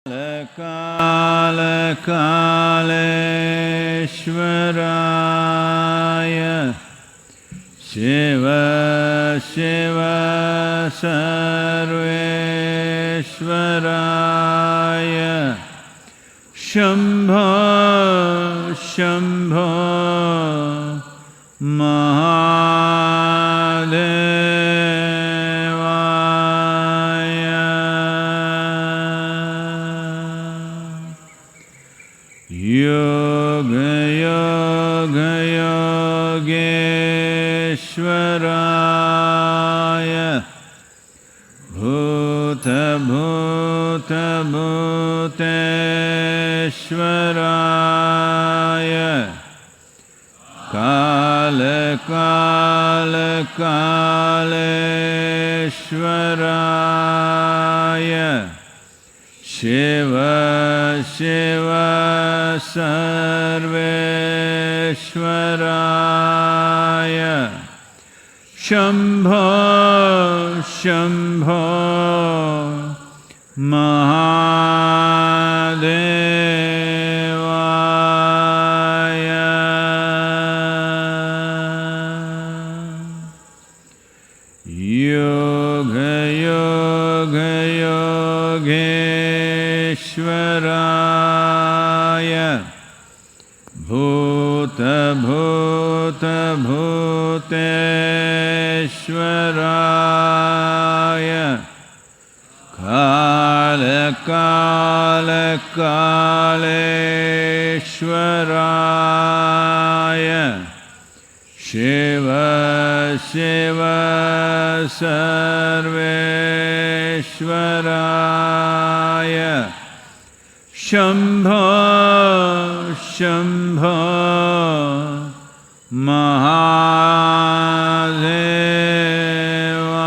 काल कालेश्वराय Shiv Shiv सर्वेश्वराय Shambho Shambho Yogeshwaraya Bhuta Bhuta Bhuteshwaraya Kala Kala Kaleshwaraya Shiva Shiva Sarveshwaraya Shambho Shambho Mahadevaya Yoga Yoga Yogeshwaraya Bhuta Bhuta Bhuteshwaraya Kala Kala Kaleshwaraya Shiva Shiva Sarveshwaraya Shambho Shambho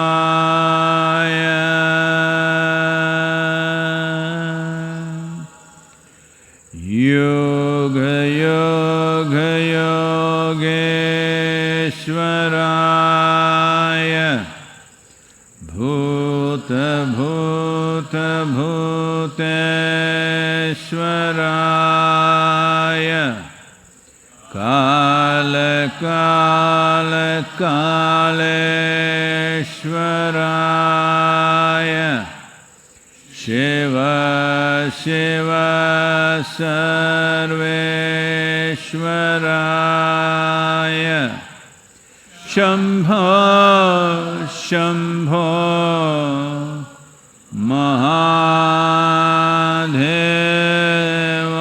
Mahadevaya Yoga Yoga Yogeshwaraya Bhuta Bhuta Bhuteshwaraya Kala Kala Kaleshwaraya Shiva Shiva Sarveshwaraya Shambho Shambho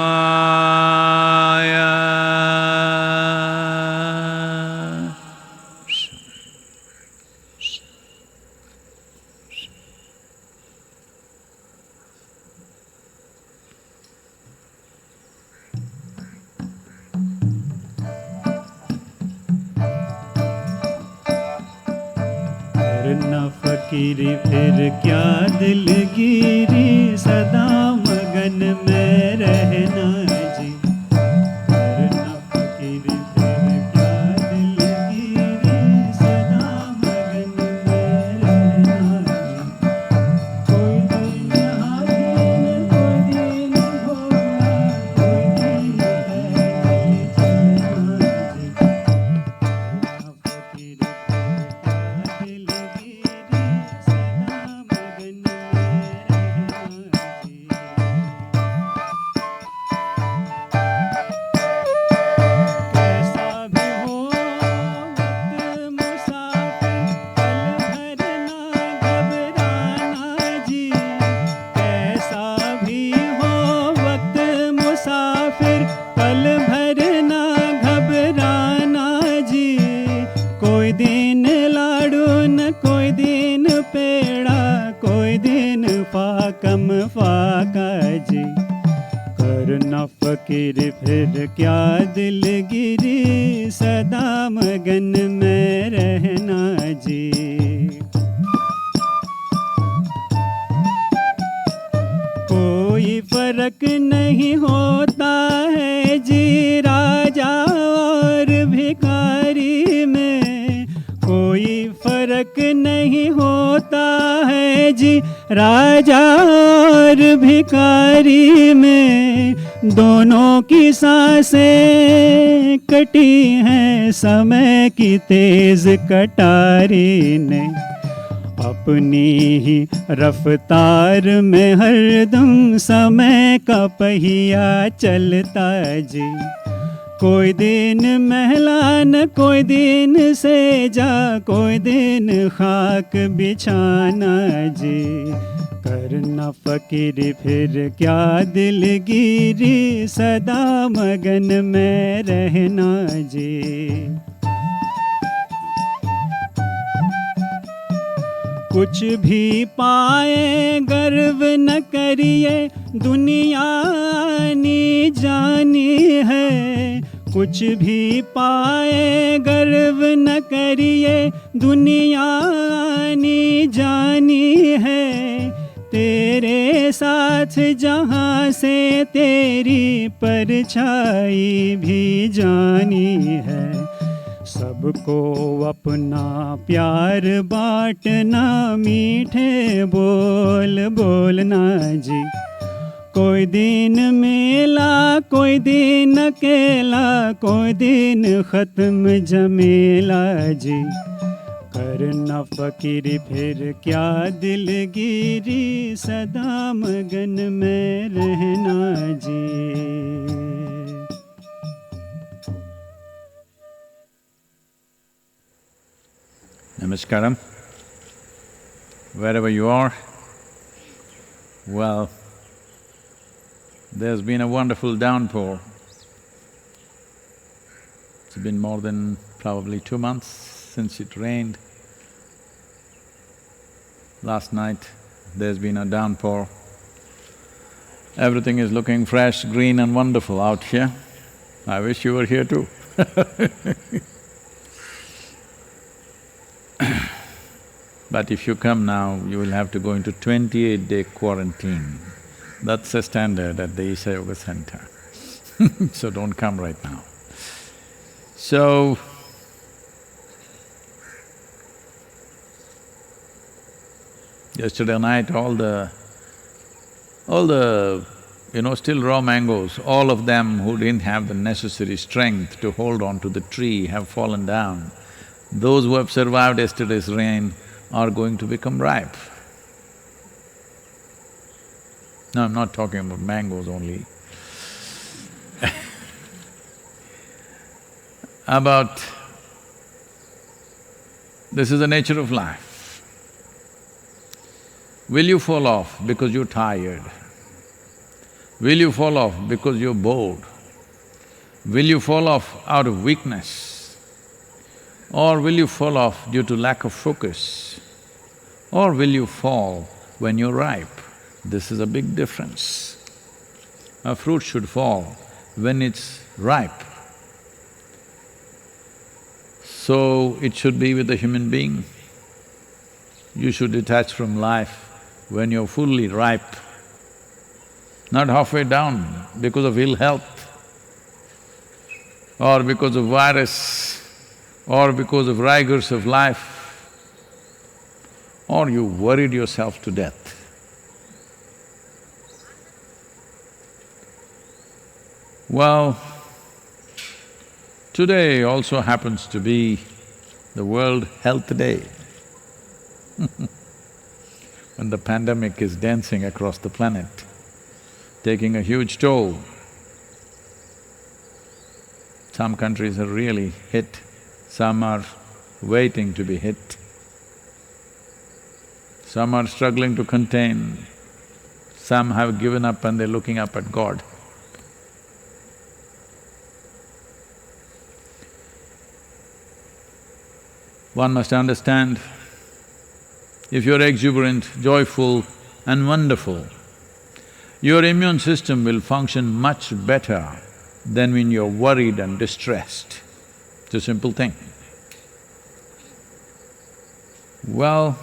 Mahadevaya करना फकीरी फिर क्या दिलगिरी सदा मगन में रहना जी करना फकीरी फिर क्या दिलगिरी सदा मगन में रहना जी कोई दिन हाथीन कोई दिन भोला कोई दिन है चलना जी करना फकीरी कम फाका जी करना फकीर फिर क्या दिलगिरी सदा मगन में रहना जी कोई फर्क नहीं होता है जी राजा और भिखारी में कोई फर्क नहीं होता है जी राजा और भिखारी में दोनों की सांसें कटी हैं समय की तेज कटारी ने। अपनी ही रफ्तार में हरदम समय का पहिया चलता जी। कोई दिन महलान कोई दिन सेजा कोई दिन खाक बिछाना जी। करना फकीरी फिर क्या दिलगिरी सदा मगन में रहना जी। कुछ भी पाए गर्व न करिए दुनिया आनी जानी है। कुछ भी पाए गर्व न करिए दुनिया आनी जानी है। तेरे साथ जहाँ से तेरी परछाई भी जानी है। सबको अपना प्यार बांटना मीठे बोल बोलना जी। कोई दिन मेला कोई दिन अकेला कोई दिन खत्म जमेला जी। करना फकीरी फिर क्या दिलगिरी सदा मगन में रहना जी। Namaskaram. Wherever you are, well, there's been a wonderful downpour. It's been more than probably 2 months since it rained. Last night, there's been a downpour. Everything is looking fresh, green and wonderful out here. I wish you were here too. But if you come now, you will have to go into 28-day quarantine. That's the standard at the Isha Yoga Center. So don't come right now. So, yesterday night all the still raw mangoes, all of them who didn't have the necessary strength to hold on to the tree have fallen down. Those who have survived yesterday's rain are going to become ripe. No, I'm not talking about mangoes only. This is the nature of life. Will you fall off because you're tired? Will you fall off because you're bored? Will you fall off out of weakness? Or will you fall off due to lack of focus? Or will you fall when you're ripe? This is a big difference. A fruit should fall when it's ripe. So, it should be with a human being. You should detach from life when you're fully ripe, not halfway down because of ill health, or because of virus, or because of rigors of life, or you worried yourself to death. Well, today also happens to be the World Health Day. When the pandemic is dancing across the planet, taking a huge toll. Some countries are really hit, some are waiting to be hit. Some are struggling to contain, some have given up and they're looking up at God. One must understand, if you're exuberant, joyful and wonderful, your immune system will function much better than when you're worried and distressed. It's a simple thing. Well,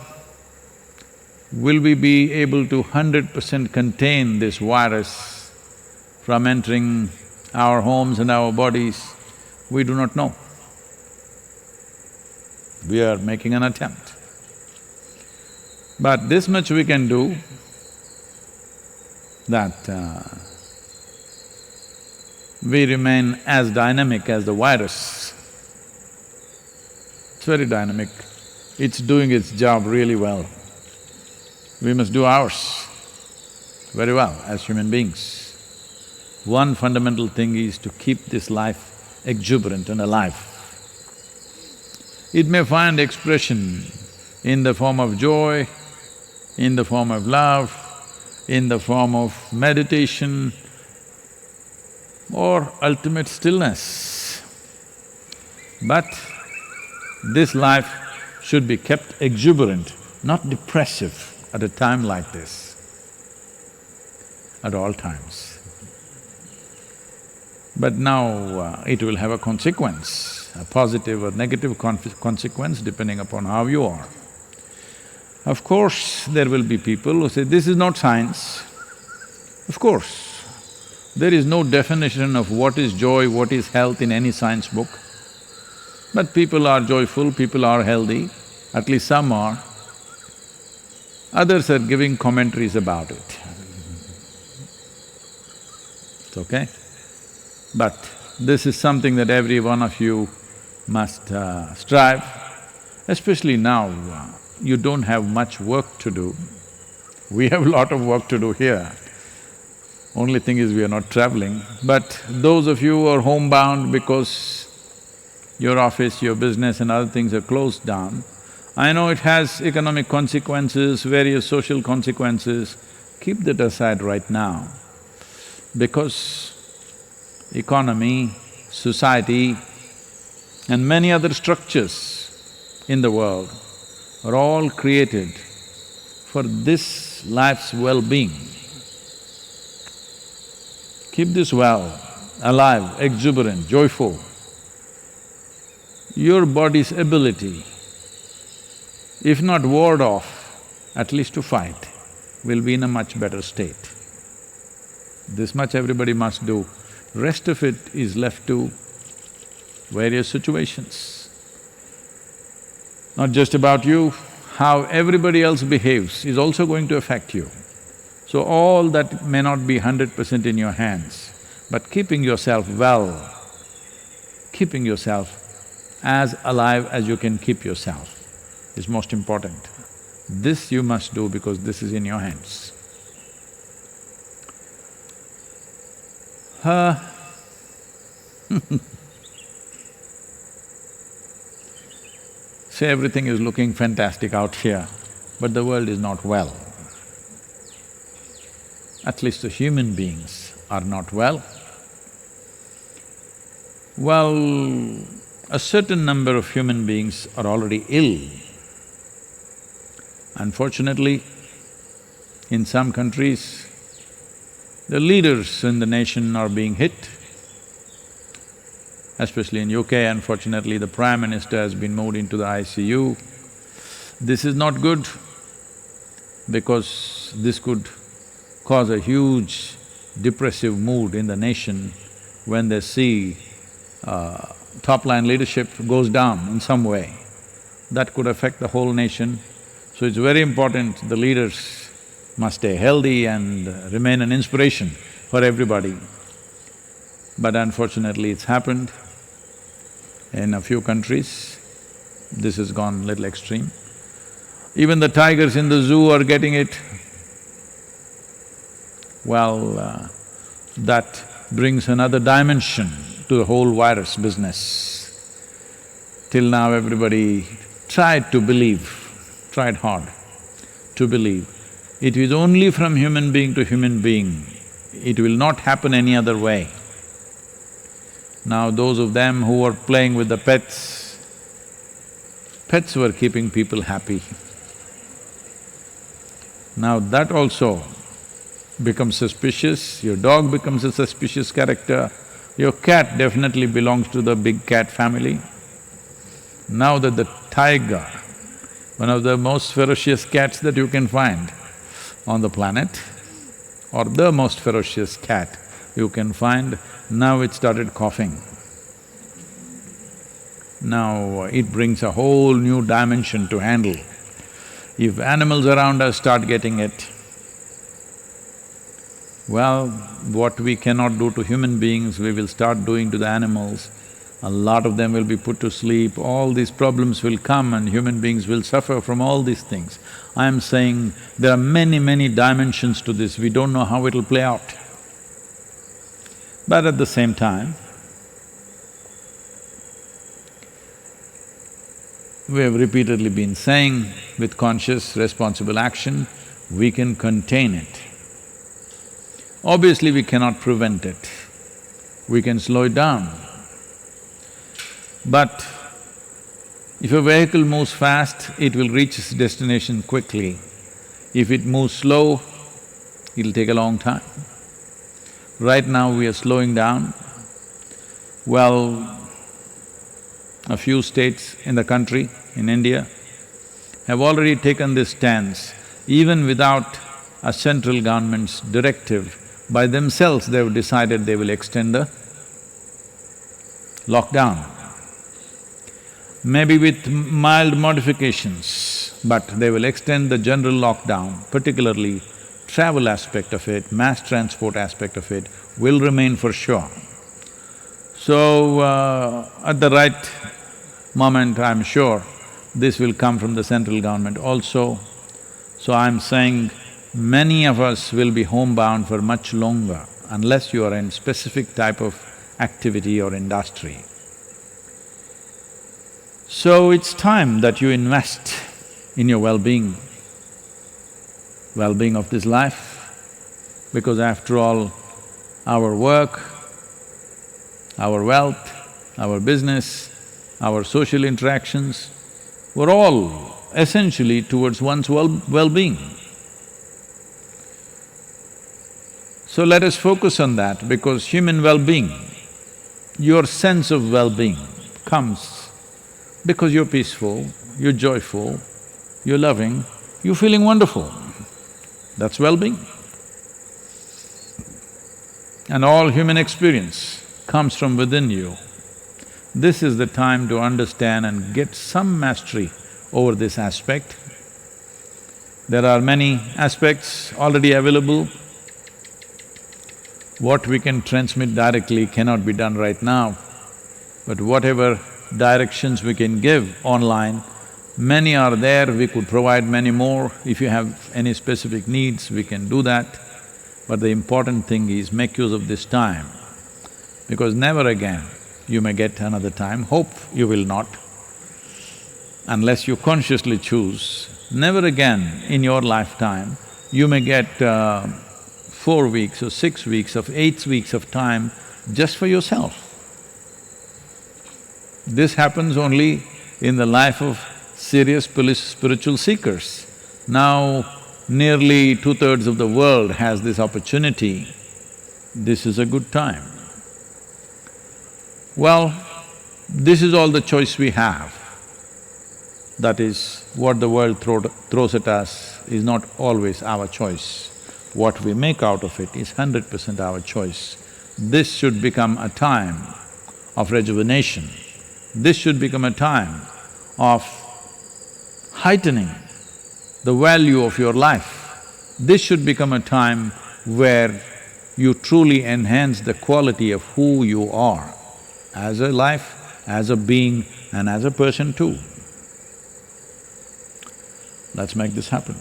will we be able to 100% contain this virus from entering our homes and our bodies? We do not know. We are making an attempt. But this much we can do, that we remain as dynamic as the virus. It's very dynamic. It's doing its job really well. We must do ours very well as human beings. One fundamental thing is to keep this life exuberant and alive. It may find expression in the form of joy, in the form of love, in the form of meditation, or ultimate stillness. But this life should be kept exuberant, not depressive at a time like this, at all times. But now it will have a consequence, a positive or negative consequence depending upon how you are. Of course, there will be people who say, this is not science. Of course, there is no definition of what is joy, what is health in any science book. But people are joyful, people are healthy, at least some are. Others are giving commentaries about it. It's okay? But this is something that every one of you must strive, especially now. You don't have much work to do. We have a lot of work to do here. Only thing is we are not traveling. But those of you who are homebound because your office, your business and other things are closed down, I know it has economic consequences, various social consequences. Keep that aside right now, because economy, society and many other structures in the world are all created for this life's well-being. Keep this well, alive, exuberant, joyful. Your body's ability, if not ward off, at least to fight, will be in a much better state. This much everybody must do. Rest of it is left to various situations. Not just about you, how everybody else behaves is also going to affect you. So all that may not be 100% in your hands, but keeping yourself well, keeping yourself as alive as you can keep yourself is most important. This you must do because this is in your hands. Say everything is looking fantastic out here, but the world is not well. At least the human beings are not well. Well, a certain number of human beings are already ill. Unfortunately, in some countries, the leaders in the nation are being hit. Especially in UK, unfortunately, the Prime Minister has been moved into the ICU. This is not good because this could cause a huge depressive mood in the nation when they see top-line leadership goes down in some way. That could affect the whole nation. So it's very important the leaders must stay healthy and remain an inspiration for everybody. But unfortunately, it's happened in a few countries. This has gone little extreme. Even the tigers in the zoo are getting it. Well, that brings another dimension to the whole virus business. Till now everybody tried to believe, tried hard to believe. It is only from human being to human being, it will not happen any other way. Now those of them who were playing with the pets, pets were keeping people happy. Now that also becomes suspicious, your dog becomes a suspicious character, your cat definitely belongs to the big cat family. Now that the tiger, one of the most ferocious cats that you can find on the planet, or the most ferocious cat you can find, now it started coughing. Now it brings a whole new dimension to handle. If animals around us start getting it, well, what we cannot do to human beings, we will start doing to the animals. A lot of them will be put to sleep, all these problems will come and human beings will suffer from all these things. I am saying there are many, many dimensions to this, we don't know how it'll play out. But at the same time, we have repeatedly been saying, with conscious, responsible action, we can contain it. Obviously, we cannot prevent it, we can slow it down. But if a vehicle moves fast, it will reach its destination quickly. If it moves slow, it'll take a long time. Right now we are slowing down. Well, a few states in the country, in India, have already taken this stance. Even without a central government's directive, by themselves they've decided they will extend the lockdown. Maybe with mild modifications, but they will extend the general lockdown, particularly travel aspect of it, mass transport aspect of it will remain for sure. So, at the right moment, I'm sure this will come from the central government also. So I'm saying many of us will be homebound for much longer unless you are in specific type of activity or industry. So it's time that you invest in your well-being of this life, because after all, our work, our wealth, our business, our social interactions were all essentially towards one's well-being. So let us focus on that, because human well-being, your sense of well-being comes because you're peaceful, you're joyful, you're loving, you're feeling wonderful. That's well-being. And all human experience comes from within you. This is the time to understand and get some mastery over this aspect. There are many aspects already available. What we can transmit directly cannot be done right now, but whatever directions we can give online, many are there, we could provide many more. If you have any specific needs, we can do that. But the important thing is make use of this time, because never again you may get another time, hope you will not, unless you consciously choose. Never again in your lifetime you may get 4 weeks or 6 weeks or 8 weeks of time just for yourself. This happens only in the life of serious spiritual seekers. Now, nearly 2/3 of the world has this opportunity. This is a good time. Well, this is all the choice we have. That is, what the world throws at us is not always our choice. What we make out of it is 100% our choice. This should become a time of rejuvenation. This should become a time of heightening the value of your life. This should become a time where you truly enhance the quality of who you are as a life, as a being and as a person too. Let's make this happen.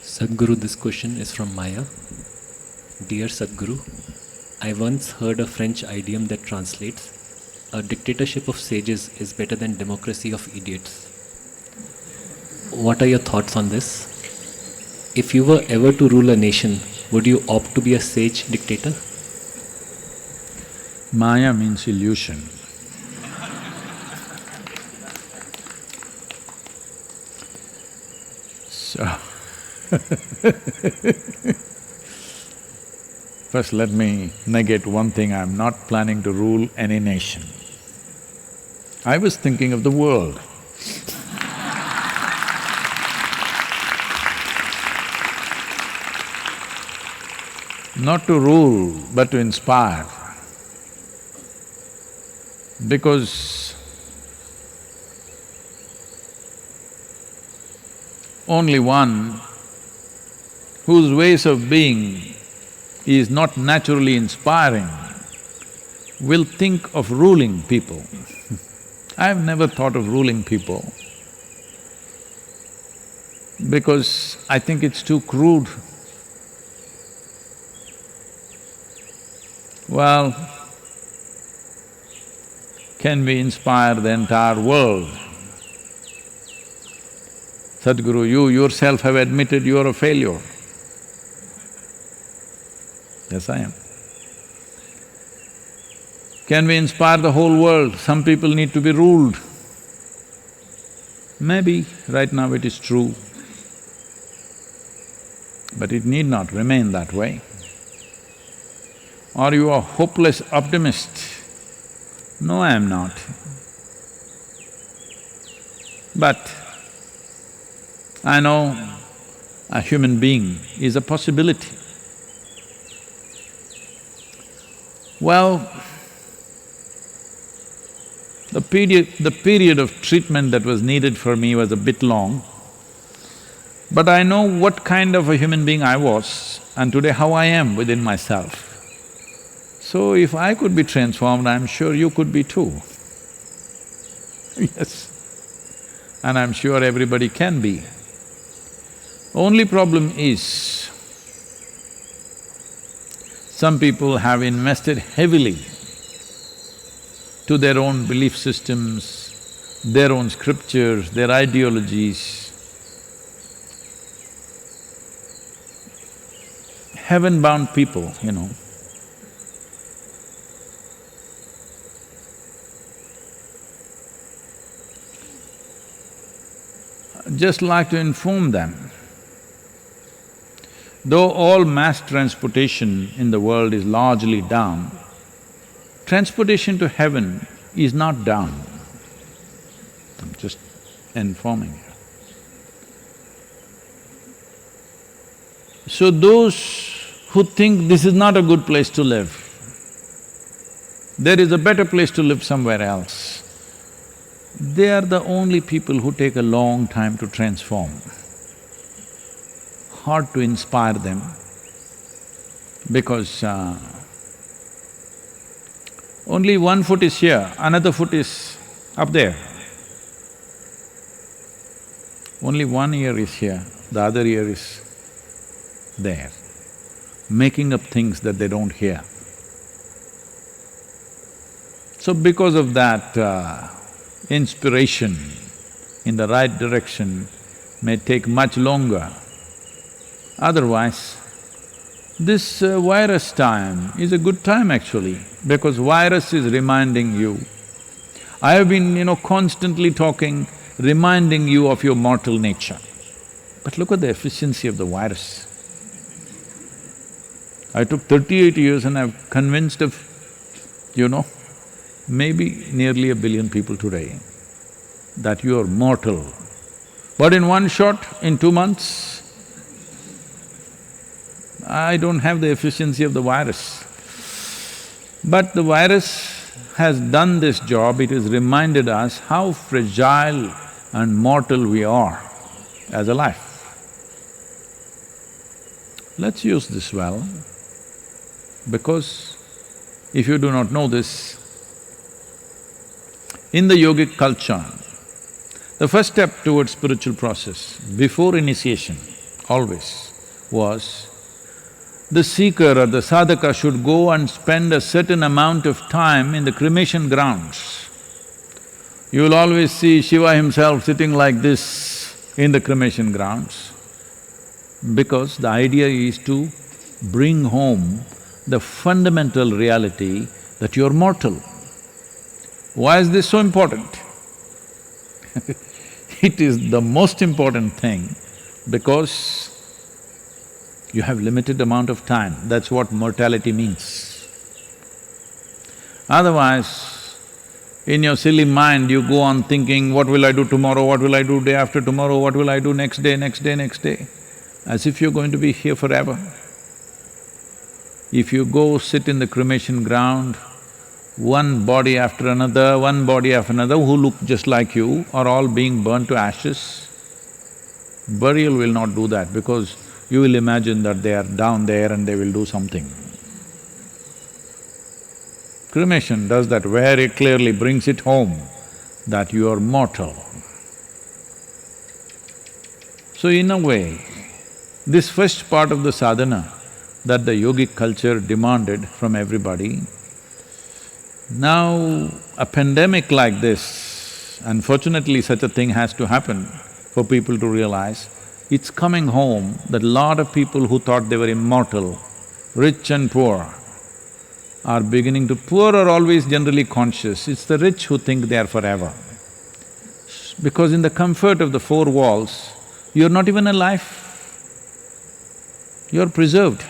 Sadhguru, this question is from Maya. Dear Sadhguru, I once heard a French idiom that translates, "A dictatorship of sages is better than democracy of idiots." What are your thoughts on this? If you were ever to rule a nation, would you opt to be a sage dictator? Maya means illusion. So first let me negate one thing, I'm not planning to rule any nation. I was thinking of the world. Not to rule, but to inspire. Because only one whose ways of being is not naturally inspiring will think of ruling people. I've never thought of ruling people because I think it's too crude. Well, can we inspire the entire world? Sadhguru, you yourself have admitted you are a failure. Yes, I am. Can we inspire the whole world? Some people need to be ruled. Maybe right now it is true, but it need not remain that way. Are you a hopeless optimist? No, I am not. But I know a human being is a possibility. Well, the period of treatment that was needed for me was a bit long, but I know what kind of a human being I was and today how I am within myself. So if I could be transformed, I'm sure you could be too. Yes. And I'm sure everybody can be. Only problem is, some people have invested heavily to their own belief systems, their own scriptures, their ideologies. Heaven-bound people, you know. Just like to inform them, though all mass transportation in the world is largely down, transportation to heaven is not down. I'm just informing you. So those who think this is not a good place to live, there is a better place to live somewhere else, they are the only people who take a long time to transform. Hard to inspire them because only one foot is here, another foot is up there. Only one ear is here, the other ear is there, making up things that they don't hear. So because of that, inspiration in the right direction may take much longer. Otherwise, this virus time is a good time actually, because virus is reminding you. I have been, constantly talking, reminding you of your mortal nature. But look at the efficiency of the virus. I took 38 years and I've convinced of, maybe nearly 1 billion people today that you are mortal. But in one shot, in 2 months, I don't have the efficiency of the virus. But the virus has done this job, it has reminded us how fragile and mortal we are as a life. Let's use this well, because if you do not know this, in the yogic culture, the first step towards spiritual process, before initiation, always, was the seeker or the sadhaka should go and spend a certain amount of time in the cremation grounds. You will always see Shiva himself sitting like this in the cremation grounds, because the idea is to bring home the fundamental reality that you're mortal. Why is this so important? It is the most important thing because you have limited amount of time, that's what mortality means. Otherwise, in your silly mind you go on thinking, what will I do tomorrow, what will I do day after tomorrow, what will I do next day, next day, next day, as if you're going to be here forever. If you go sit in the cremation ground, one body after another, who look just like you are all being burnt to ashes. Burial will not do that because you will imagine that they are down there and they will do something. Cremation does that very clearly, brings it home that you are mortal. So in a way, this first part of the sadhana that the yogic culture demanded from everybody, now a pandemic like this, unfortunately such a thing has to happen for people to realize, it's coming home that a lot of people who thought they were immortal, rich and poor, are beginning to… Poor are always generally conscious, it's the rich who think they are forever. Because in the comfort of the four walls, you're not even alive, you're preserved.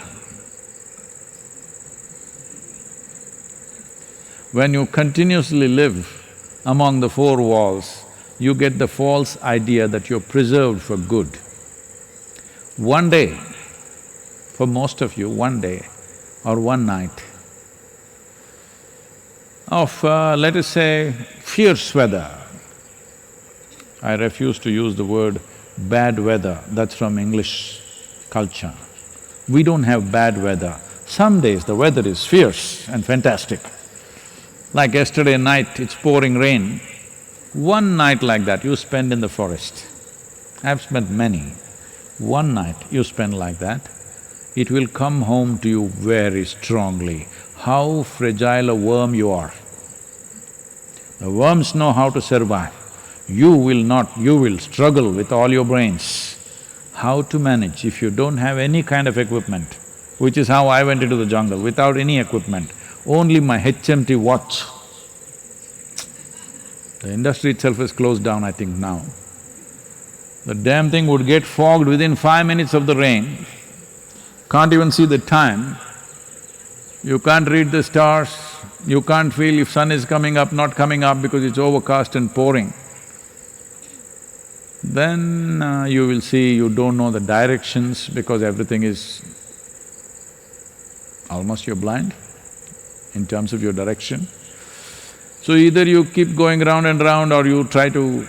When you continuously live among the four walls, you get the false idea that you're preserved for good. One day, for most of you, one day or one night of, let us say, fierce weather. I refuse to use the word bad weather, that's from English culture. We don't have bad weather. Some days the weather is fierce and fantastic. Like yesterday night, it's pouring rain. One night like that you spend in the forest. I've spent many. One night you spend like that, it will come home to you very strongly how fragile a worm you are. The worms know how to survive. You will not… you will struggle with all your brains how to manage if you don't have any kind of equipment, which is how I went into the jungle, without any equipment, only my HMT watch. The industry itself is closed down, I think, now. The damn thing would get fogged within 5 minutes of the rain, can't even see the time, you can't read the stars, you can't feel if sun is coming up, not coming up because it's overcast and pouring. Then you will see you don't know the directions because everything is… almost you're blind in terms of your direction. So either you keep going round and round or you try to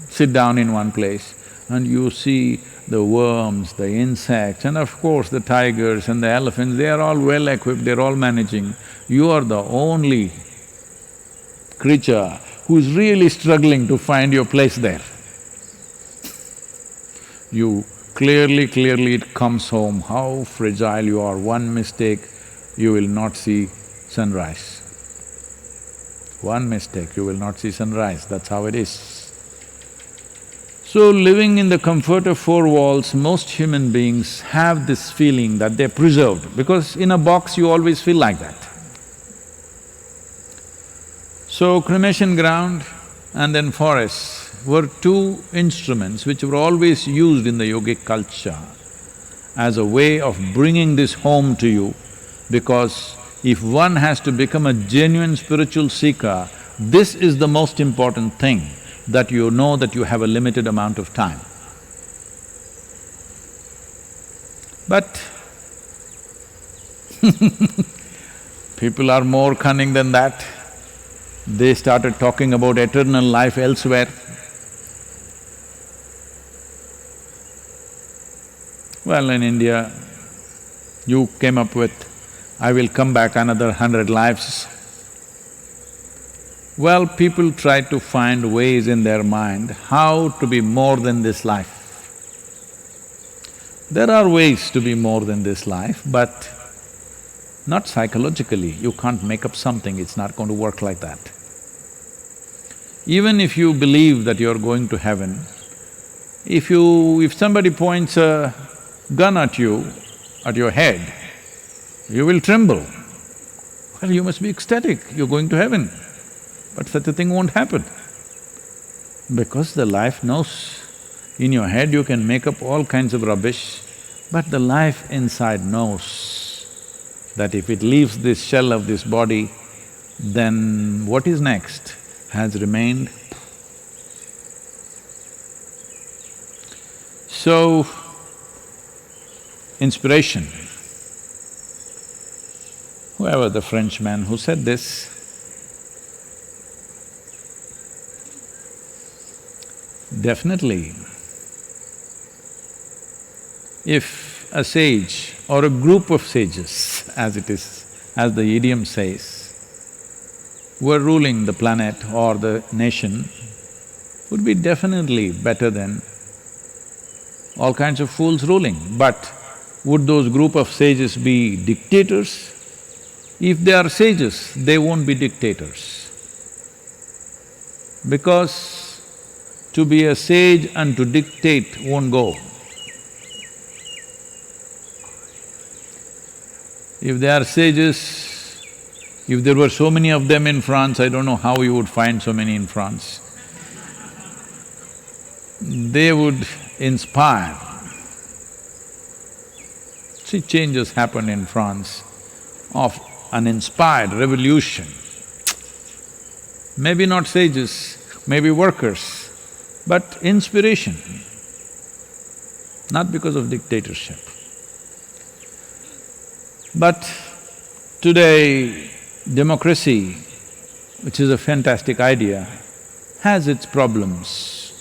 sit down in one place and you see the worms, the insects, and of course the tigers and the elephants, they are all well equipped, they're all managing. You are the only creature who's really struggling to find your place there. You clearly it comes home how fragile you are. One mistake, you will not see sunrise. One mistake, you will not see sunrise, that's how it is. So living in the comfort of four walls, most human beings have this feeling that they're preserved, because in a box you always feel like that. So cremation ground and then forests were two instruments which were always used in the yogic culture as a way of bringing this home to you, because if one has to become a genuine spiritual seeker, this is the most important thing, that you know that you have a limited amount of time. But people are more cunning than that. They started talking about eternal life elsewhere. Well, in India, you came up with, I will come back another 100 lives. Well, people try to find ways in their mind how to be more than this life. There are ways to be more than this life, but not psychologically. You can't make up something, it's not going to work like that. Even if you believe that you're going to heaven, if somebody points a gun at you, at your head, you will tremble. Well, you must be ecstatic, you're going to heaven. But such a thing won't happen, because the life knows. In your head you can make up all kinds of rubbish, but the life inside knows that if it leaves this shell of this body, then what is next has remained. So, inspiration. Whoever the Frenchman who said this, definitely If a sage or a group of sages, as it is, as the idiom says, were ruling the planet or the nation, would be definitely better than all kinds of fools ruling. But would those group of sages be dictators? If they are sages, they won't be dictators. Because to be a sage and to dictate won't go. If they are sages, if there were so many of them in France, I don't know how you would find so many in France. They would inspire. See, changes happened in France of an inspired revolution. Maybe not sages, maybe workers, but inspiration, not because of dictatorship. But today, democracy, which is a fantastic idea, has its problems.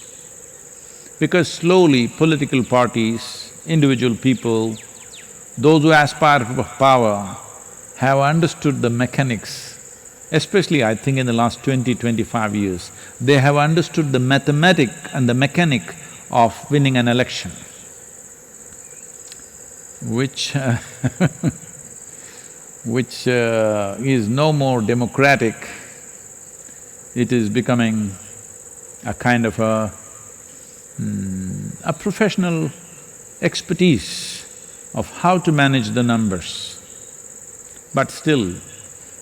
Because slowly political parties, individual people, those who aspire for power have understood the mechanics, especially I think in the last 20-25 years, they have understood the mathematic and the mechanic of winning an election, which which is no more democratic. It is becoming a kind of a professional expertise of how to manage the numbers. But still,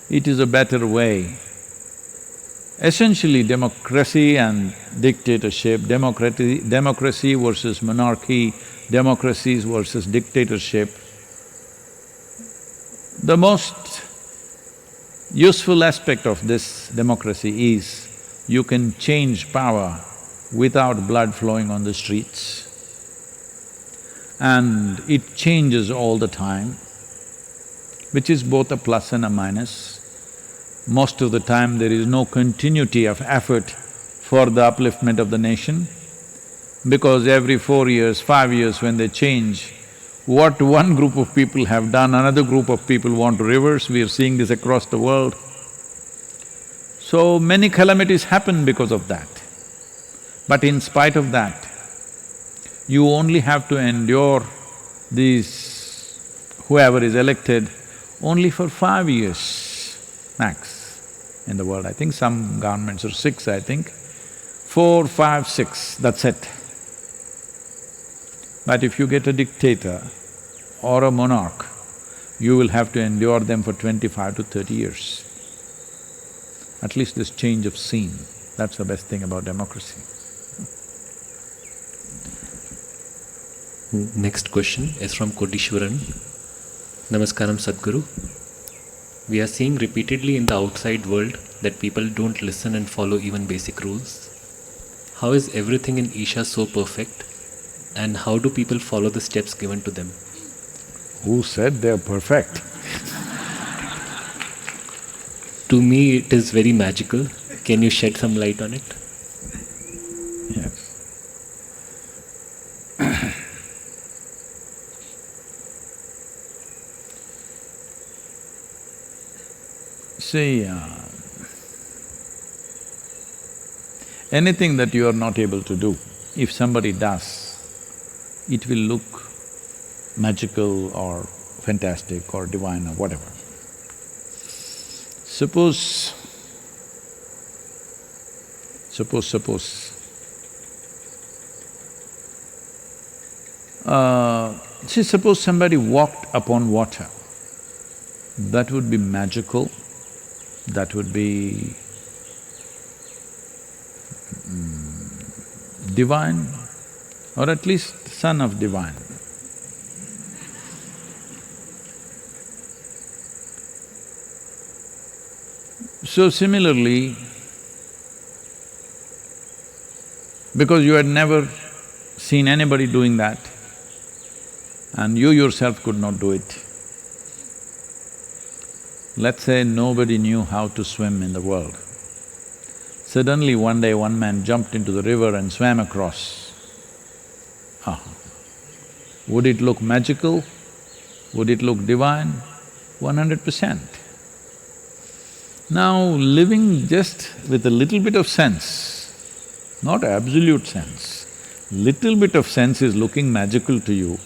it is a better way. Essentially, democracy and dictatorship, democracy versus monarchy, democracies versus dictatorship. The most useful aspect of this democracy is you can change power without blood flowing on the streets. And it changes all the time, which is both a plus and a minus. Most of the time there is no continuity of effort for the upliftment of the nation, because every 4 years, 5 years when they change, what one group of people have done, another group of people want to reverse. We are seeing this across the world. So many calamities happen because of that. But in spite of that, you only have to endure these… whoever is elected only for 5 years max in the world. I think some governments are 6, I think. 4, 5, 6, that's it. But if you get a dictator or a monarch, you will have to endure them for 25 to 30 years. At least this change of scene, that's the best thing about democracy. Next question is from Kodishwaran. Namaskaram Sadhguru. We are seeing repeatedly in the outside world that people don't listen and follow even basic rules. How is everything in Isha so perfect? And how do people follow the steps given to them? Who said they're perfect? To me, it is very magical. Can you shed some light on it? Yes. See, anything that you are not able to do, if somebody does, it will look magical or fantastic or divine or whatever. Suppose somebody walked upon water, that would be magical, that would be divine, or at least son of divine. So similarly, because you had never seen anybody doing that and you yourself could not do it, let's say nobody knew how to swim in the world. Suddenly one day one man jumped into the river and swam across. Would it look magical? Would it look divine? 100%. Now, living just with a little bit of sense, not absolute sense, little bit of sense is looking magical to you.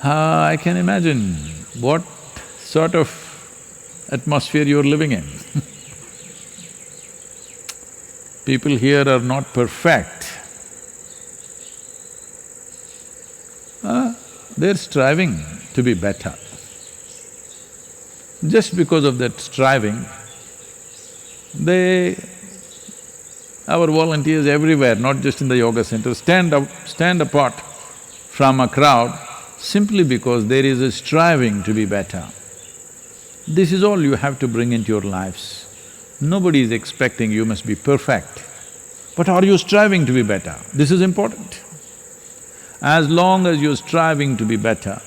I can imagine what sort of atmosphere you're living in. People here are not perfect. They're striving to be better. Just because of that striving, our volunteers everywhere, not just in the yoga center, stand apart from a crowd simply because there is a striving to be better. This is all you have to bring into your lives. Nobody is expecting you must be perfect. But are you striving to be better? This is important. As long as you're striving to be better,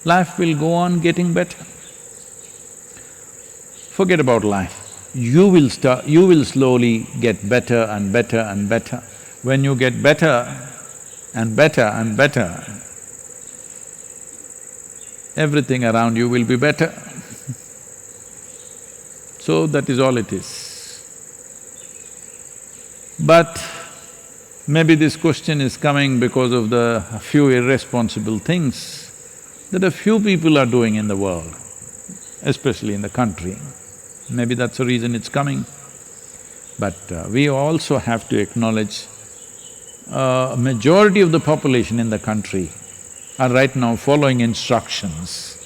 life will go on getting better. Forget about life. You will slowly get better and better and better. When you get better and better and better, everything around you will be better. So that is all it is. But maybe this question is coming because of the few irresponsible things that a few people are doing in the world, especially in the country. Maybe that's the reason it's coming. But we also have to acknowledge a majority of the population in the country are right now following instructions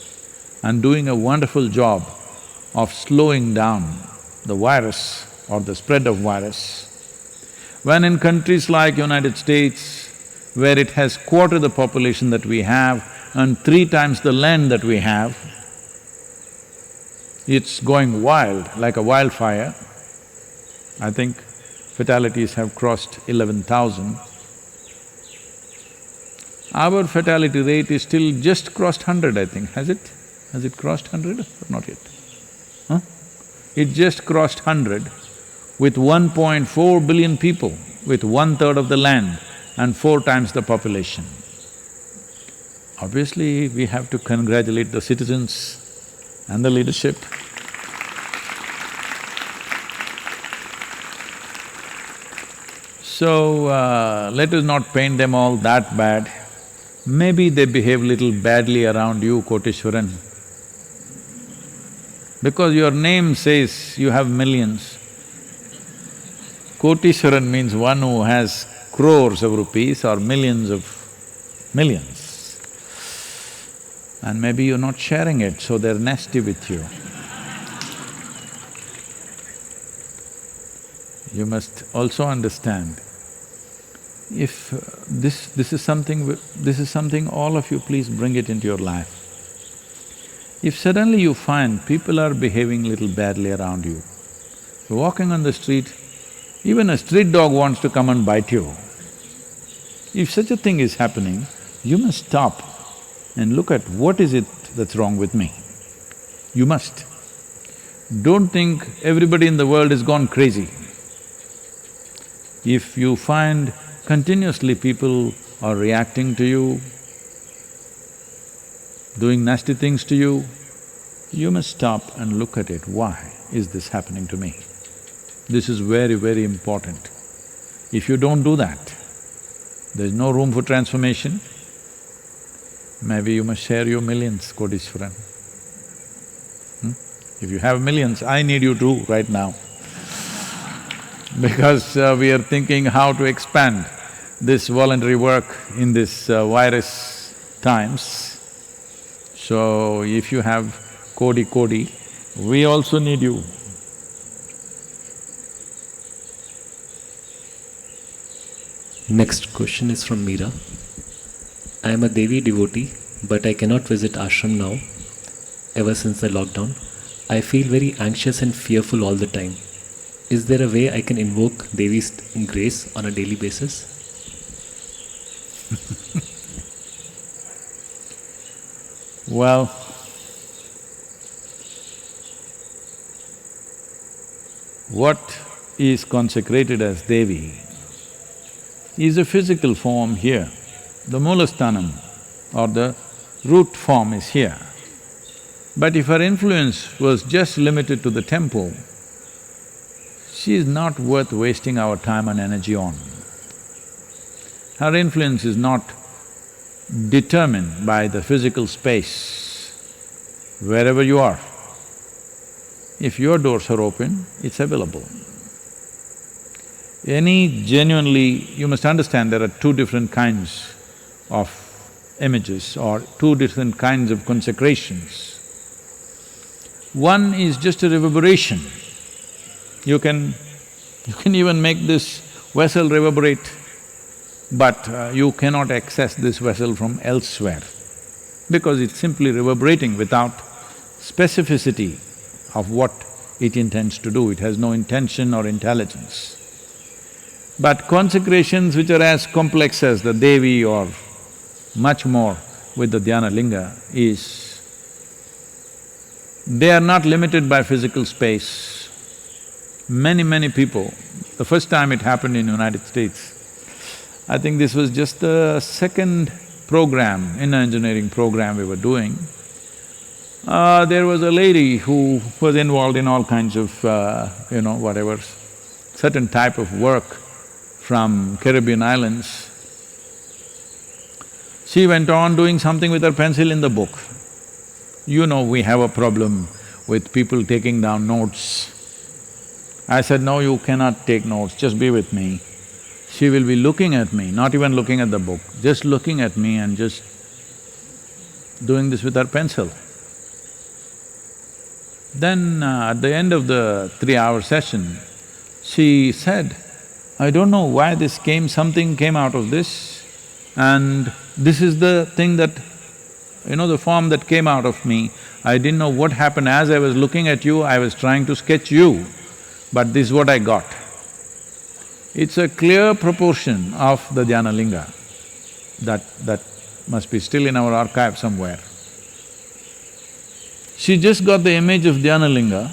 and doing a wonderful job of slowing down the virus or the spread of virus. When in countries like United States, where it has quarter the population that we have and 3 times the land that we have, it's going wild, like a wildfire. I think fatalities have crossed 11,000. Our fatality rate is still just crossed 100, I think, has it? Has it crossed 100 or not yet? Huh? It just crossed 100 with 1.4 billion people, with 1/3 of the land and 4 times the population. Obviously, we have to congratulate the citizens and the leadership. So, let us not paint them all that bad. Maybe they behave little badly around you, Koteshwaran. Because your name says you have millions. Koteshwaran means one who has crores of rupees or millions of millions. And maybe you're not sharing it, so they're nasty with you. You must also understand, if this is something all of you please bring it into your life. If suddenly you find people are behaving little badly around you, you're walking on the street, even a street dog wants to come and bite you. If such a thing is happening, you must stop and look at what is it that's wrong with me. You must. Don't think everybody in the world has gone crazy. If you find continuously people are reacting to you, doing nasty things to you, you must stop and look at it. Why is this happening to me? This is very, very important. If you don't do that, there's no room for transformation. Maybe you must share your millions, Koteshwaran. If you have millions, I need you too right now. Because we are thinking how to expand this voluntary work in this virus times. So if you have kodi, we also need you. Next question is from Meera. I am a Devi devotee, but I cannot visit ashram now, ever since the lockdown. I feel very anxious and fearful all the time. Is there a way I can invoke Devi's grace on a daily basis? Well, what is consecrated as Devi is a physical form here, the Mulasthanam or the root form is here. But if her influence was just limited to the temple, she is not worth wasting our time and energy on. Her influence is not determined by the physical space. Wherever you are, if your doors are open, it's available. You must understand there are two different kinds of images or two different kinds of consecrations. One is just a reverberation. You can even make this vessel reverberate, but you cannot access this vessel from elsewhere because it's simply reverberating without specificity of what it intends to do. It has no intention or intelligence. But consecrations which are as complex as the Devi or much more with the Dhyana Linga they are not limited by physical space. Many people, the first time it happened in United States, I think this was just the second program, inner engineering program we were doing. There was a lady who was involved in all kinds of, whatever, certain type of work from Caribbean islands. She went on doing something with her pencil in the book. You know, we have a problem with people taking down notes. I said, no, you cannot take notes, just be with me. She will be looking at me, not even looking at the book, just looking at me and just doing this with her pencil. Then at the end of the 3-hour session, she said, I don't know why something came out of this, and this is the thing that, the form that came out of me. I didn't know what happened. As I was looking at you, I was trying to sketch you, but this is what I got. It's a clear proportion of the Dhyana Linga that must be still in our archive somewhere. She just got the image of Dhyana Linga,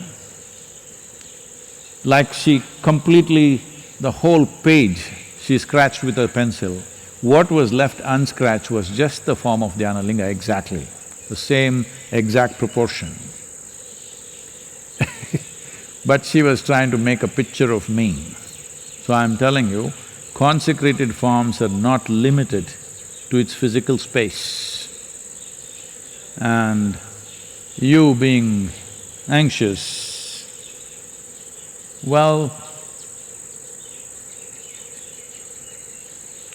like she completely… the whole page she scratched with her pencil. What was left unscratched was just the form of Dhyana Linga exactly, the same exact proportion. But she was trying to make a picture of me. So I'm telling you, consecrated forms are not limited to its physical space. And you being anxious, well,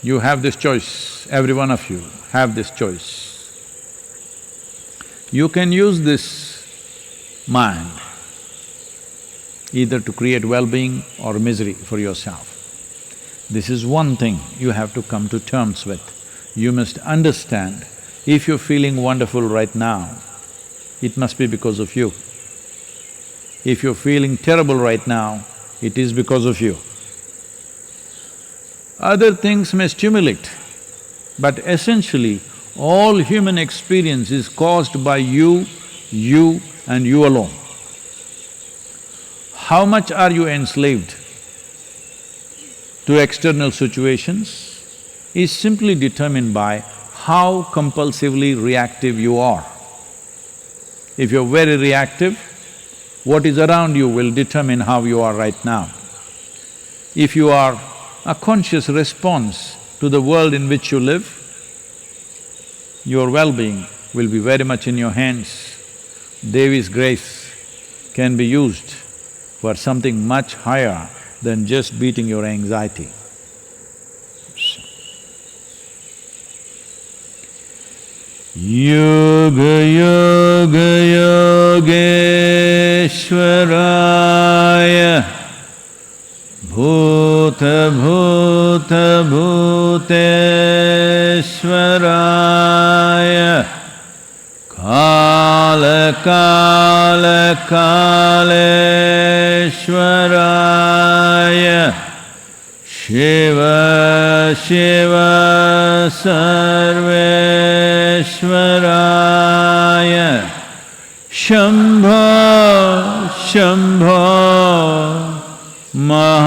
you have this choice, every one of you have this choice. You can use this mind either to create well-being or misery for yourself. This is one thing you have to come to terms with. You must understand, if you're feeling wonderful right now, it must be because of you. If you're feeling terrible right now, it is because of you. Other things may stimulate, but essentially, all human experience is caused by you and you alone. How much are you enslaved to external situations is simply determined by how compulsively reactive you are. If you're very reactive, what is around you will determine how you are right now. If you are a conscious response to the world in which you live, your well-being will be very much in your hands. Devi's grace can be used for something much higher than just beating your anxiety. Yoga Yoga Yogeshwaraya Bhuta Bhuta Bhuteshwaraya Kala Kala Kaleshwaraya Shiva Shiva Sarveshwaraya Shambho Shambho Maha